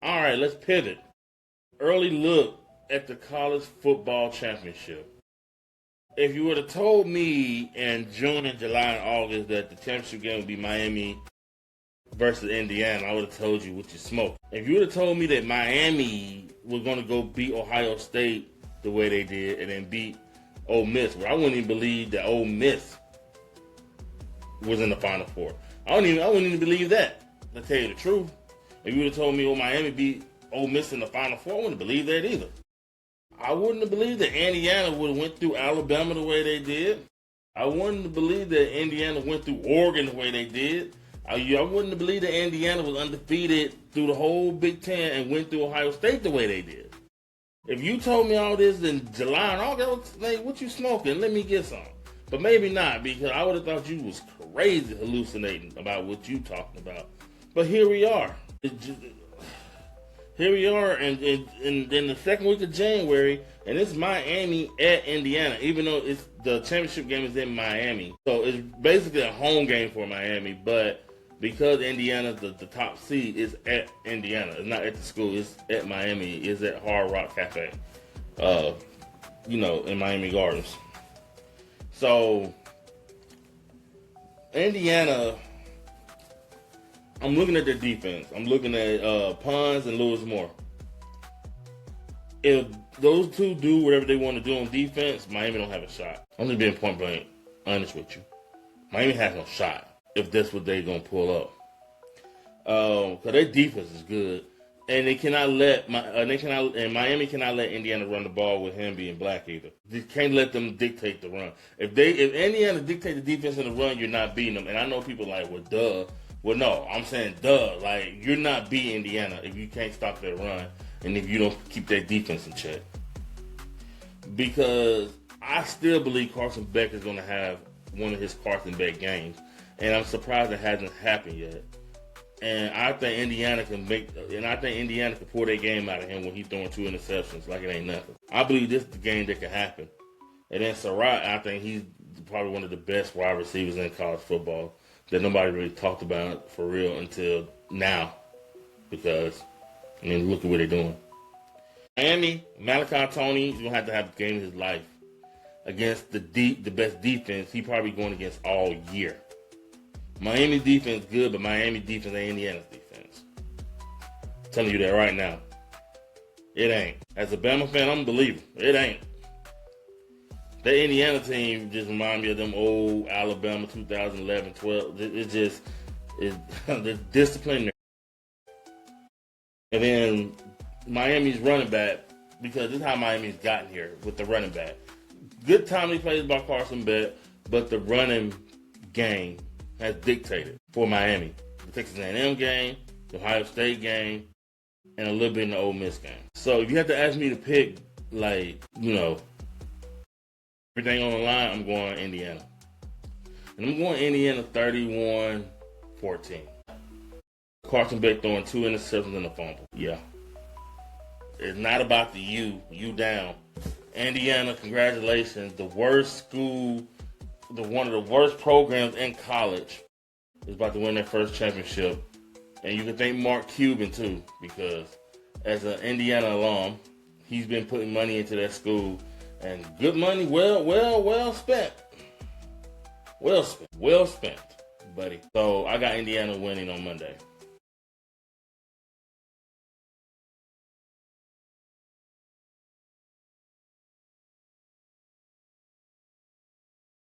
All right, let's pivot. Early look at the college football championship. If you would have told me in June and July and August that the championship game would be Miami versus Indiana, I would have told you what you smoked. If you would have told me that Miami was going to go beat Ohio State the way they did and then beat Ole Miss, well, I wouldn't even believe that Ole Miss was in the Final Four. I wouldn't even believe that, to tell you the truth. If you would have told me, Miami beat Ole Miss in the Final Four, I wouldn't believe that either. I wouldn't have believed that Indiana would have went through Alabama the way they did. I wouldn't have believed that Indiana went through Oregon the way they did. I wouldn't have believed that Indiana was undefeated through the whole Big Ten and went through Ohio State the way they did. If you told me all this in July and August, I was like, what you smoking? Let me get some. But maybe not, because I would have thought you was crazy hallucinating about what you talking about. But here we are. Here we are in the second week of January, and it's Miami at Indiana, even though the championship game is in Miami. So it's basically a home game for Miami, but because Indiana's the top seed, it's at Indiana. It's not at the school. It's at Miami. It's at Hard Rock Cafe, in Miami Gardens. So Indiana, I'm looking at their defense. I'm looking at Pons and Lewis Moore. If those two do whatever they want to do on defense, Miami don't have a shot. I'm just being point blank honest with you. Miami has no shot if that's what they're gonna pull up. Because their defense is good, and they cannot let Miami cannot let Indiana run the ball with him being black either. They can't let them dictate the run. If Indiana dictate the defense in the run, you're not beating them. And I know people like, well, duh. Well, no, I'm saying duh. Like, you're not beating Indiana if you can't stop their run and if you don't keep their defense in check. Because I still believe Carson Beck is going to have one of his Carson Beck games. And I'm surprised it hasn't happened yet. And I think Indiana can pull their game out of him when he's throwing 2 interceptions like it ain't nothing. I believe this is the game that can happen. And then Surratt, I think he's probably one of the best wide receivers in college football that nobody really talked about for real until now. Because, look at what they're doing. Miami, Malachi Tony is going to have the game of his life against the best defense he probably going against all year. Miami defense good, but Miami defense ain't Indiana's defense. I'm telling you that right now. It ain't. As a Bama fan, I'm a believer. It ain't. That Indiana team just remind me of them old Alabama 2011, 12. It's the discipline there. And then Miami's running back, because this is how Miami's gotten here with the running back. Good timely plays by Carson Beck, but the running game has dictated for Miami. The Texas A&M game, the Ohio State game, and a little bit in the Ole Miss game. So if you have to ask me to pick, everything on the line, I'm going Indiana. And I'm going Indiana 31-14. Carson Beck throwing 2 interceptions and a fumble. Yeah. It's not about the you down. Indiana, congratulations. The worst school, one of the worst programs in college is about to win their first championship. And you can thank Mark Cuban, too, because as an Indiana alum, he's been putting money into that school. And good money, well spent. Well spent, buddy. So I got Indiana winning on Monday.